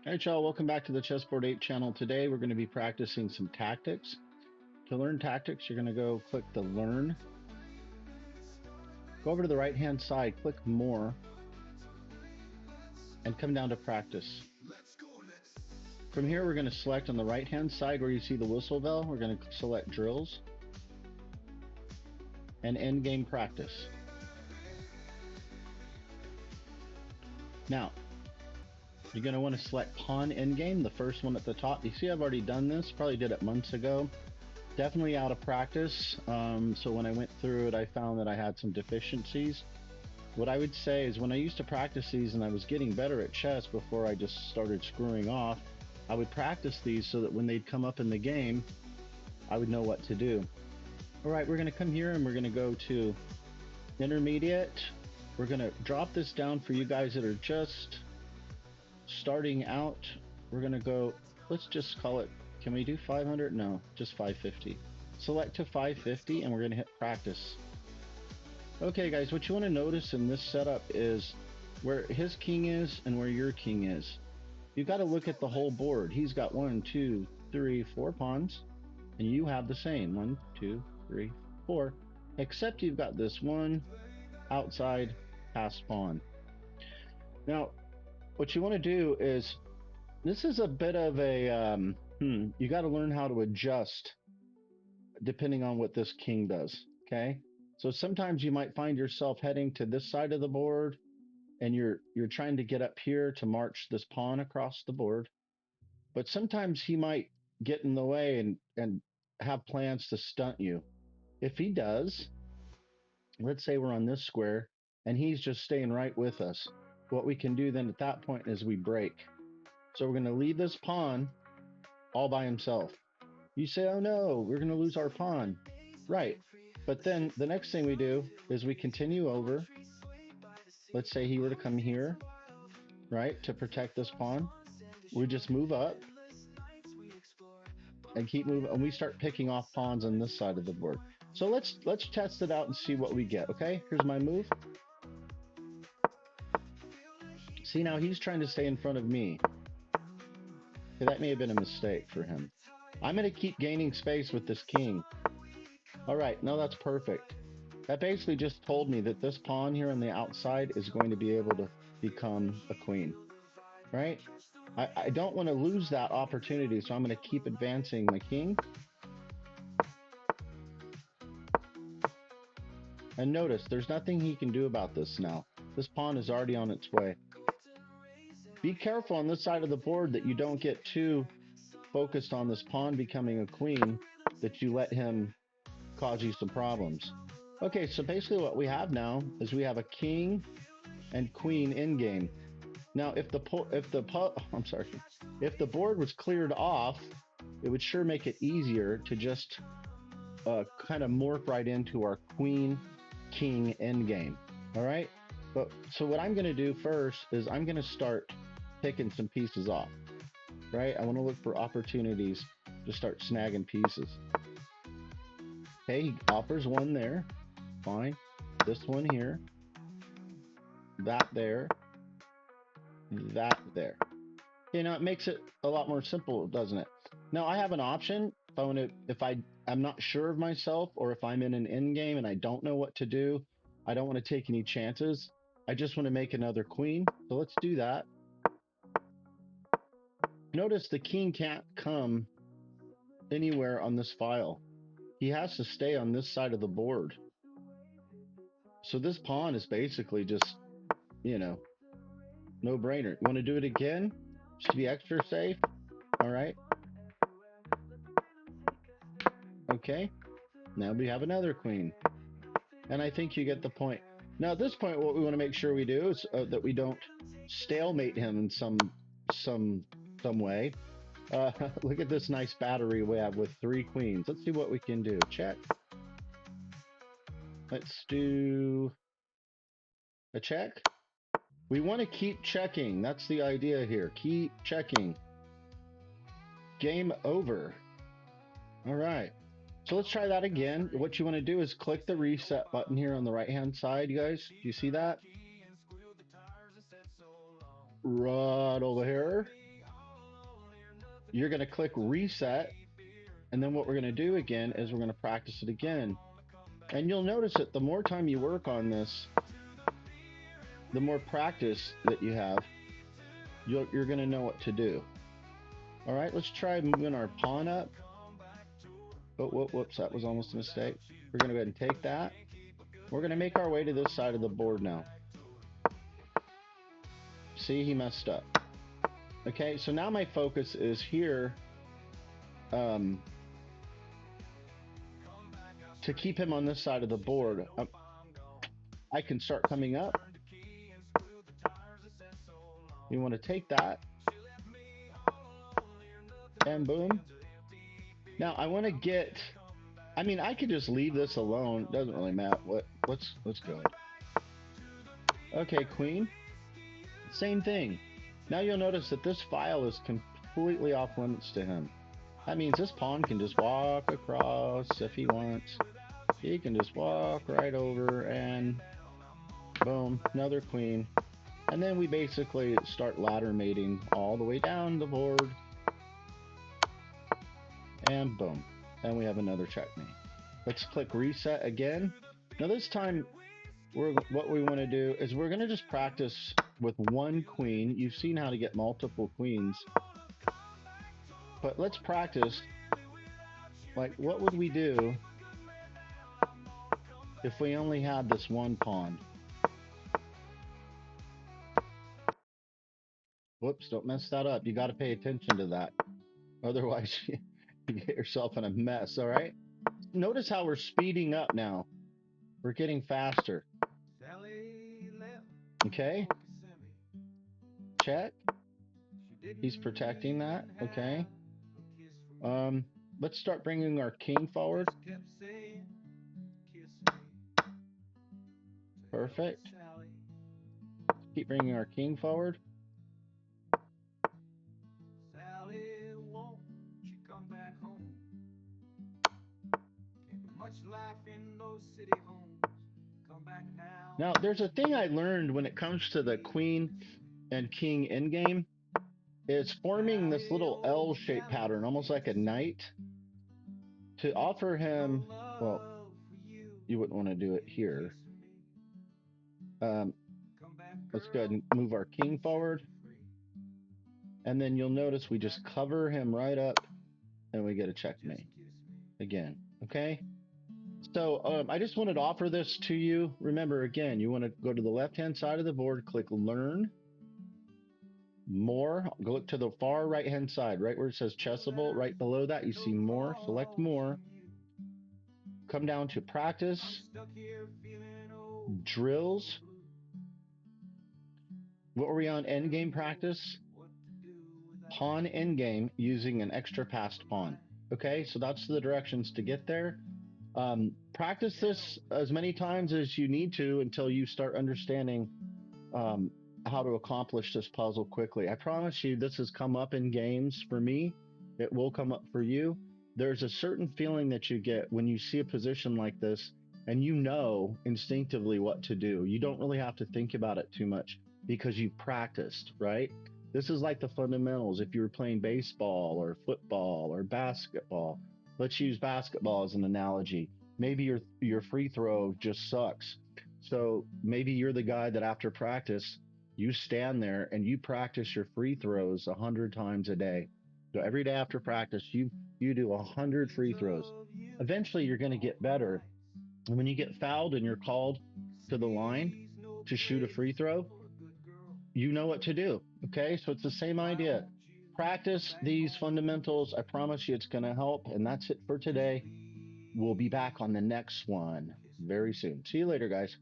All right, y'all, welcome back to the Chessboard 8 channel. Today we're going to be practicing some tactics. To learn tactics, you're going to go click the Learn. Go over to the right-hand side, click More, and come down to Practice. From here, we're going to select on the right-hand side where you see the whistle bell, we're going to select Drills and Endgame Practice. Now, you're going to want to select Pawn Endgame, the first one at the top. You see I've already done this, probably did it months ago. Definitely out of practice, so when I went through it, I found that I had some deficiencies. What I would say is when I used to practice these and I was getting better at chess before I just started screwing off, I would practice these so that when they'd come up in the game, I would know what to do. All right, we're going to come here and we're going to go to Intermediate. We're going to drop this down for you guys that are just starting out. We're going to go, let's just call it, can we do 500? No, just 550. Select to 550 and we're going to hit practice. Okay guys, what you want to notice in this setup is where his king is and where your king is. You've got to look at the whole board. He's got 1, 2, 3, 4 pawns, and you have the same 1, 2, 3, 4, except you've got this one outside passed pawn. Now, what you want to do is, this is a bit of a, you got to learn how to adjust depending on what this king does, okay? So sometimes you might find yourself heading to this side of the board and you're trying to get up here to march this pawn across the board. But sometimes he might get in the way and have plans to stunt you. If he does, let's say we're on this square and he's just staying right with us. What we can do then at that point is we break. So we're going to leave this pawn all by himself. You say, oh no, we're going to lose our pawn. Right. But then the next thing we do is we continue over. Let's say he were to come here, right, to protect this pawn. We just move up and keep moving, and we start picking off pawns on this side of the board. So let's test it out and see what we get. Okay, here's my move. See, now he's trying to stay in front of me. Okay, that may have been a mistake for him. I'm going to keep gaining space with this king. All right, no, that's perfect. That basically just told me that this pawn here on the outside is going to be able to become a queen, right? I don't want to lose that opportunity, so I'm going to keep advancing my king. And notice, there's nothing he can do about this now. This pawn is already on its way. Be careful on this side of the board that you don't get too focused on this pawn becoming a queen, that you let him cause you some problems. Okay, so basically what we have now is we have a king and queen in game. Now, if the board was cleared off, it would sure make it easier to just kind of morph right into our queen king endgame. All right. But so what I'm going to do first is I'm going to start picking some pieces off. Right. I want to look for opportunities to start snagging pieces. Okay, he offers one there. Fine. This one here. That there. That there. Okay, now it makes it a lot more simple, doesn't it? Now I have an option if I want to, I'm not sure of myself, or if I'm in an end game and I don't know what to do, I don't want to take any chances. I just want to make another queen. So let's do that. Notice the king can't come anywhere on this file. He has to stay on this side of the board. So this pawn is basically just, no brainer. You want to do it again? Just to be extra safe? All right. Okay. Now we have another queen. And I think you get the point. Now at this point, what we want to make sure we do is that we don't stalemate him in some way. Look at this nice battery we have with 3 queens. Let's see what we can do. Check. Let's do a check. We want to keep checking. That's the idea here. Keep checking. Game over. All right. So let's try that again. What you want to do is click the reset button here on the right hand side, you guys. Do you see that? Right over here. you're going to click reset. And then what we're going to do again is we're going to practice it again. And you'll notice that the more time you work on this, the more practice that you have, you're going to know what to do. All right, let's try moving our pawn up. Oh, whoops, that was almost a mistake. We're going to go ahead and take that. We're going to make our way to this side of the board now. See, he messed up. Okay, so now my focus is here to keep him on this side of the board. I can start coming up. You want to take that. And boom. Now I want to get, I mean, I could just leave this alone. Doesn't really matter. Let's go. Okay, queen. Same thing. Now you'll notice that this file is completely off limits to him. That means this pawn can just walk across if he wants. He can just walk right over and boom, another queen. And then we basically start ladder mating all the way down the board. And boom. And we have another checkmate. Let's click reset again. Now this time, what we want to do is we're going to just practice with one queen. You've seen how to get multiple queens. But let's practice. Like, what would we do if we only had this one pawn? Whoops, don't mess that up. You got to pay attention to that. Otherwise, you get yourself in a mess, all right? Notice how we're speeding up now. We're getting faster. Okay. Check. He's protecting that. Okay. Let's start bringing our king forward. Perfect. Keep bringing our king forward. Now, there's a thing I learned when it comes to the queen and king endgame. Is forming this little L-shaped pattern, almost like a knight, to offer him, well, you wouldn't want to do it here. Let's go ahead and move our king forward. And then you'll notice we just cover him right up and we get a checkmate again. Okay. So I just wanted to offer this to you. Remember, again, you want to go to the left-hand side of the board, click learn, more, go look to the far right-hand side, right where it says chessable. Right below that, you see more, select more. Come down to practice, drills. What were we on? Endgame practice. Pawn endgame using an extra passed pawn. Okay, so that's the directions to get there. Practice this as many times as you need to until you start understanding how to accomplish this puzzle quickly. I promise you, this has come up in games for me. It will come up for you. There's a certain feeling that you get when you see a position like this and you know instinctively what to do. You don't really have to think about it too much because you practiced, right? This is like the fundamentals. If you were playing baseball or football or basketball, let's use basketball as an analogy. Maybe your free throw just sucks. So maybe you're the guy that after practice, you stand there and you practice your free throws 100 times a day. So every day after practice, you do 100 free throws. Eventually, you're going to get better. And when you get fouled and you're called to the line to shoot a free throw, you know what to do. Okay, so it's the same idea. Practice these fundamentals. I promise you it's going to help. And that's it for today. We'll be back on the next one very soon. See you later, guys.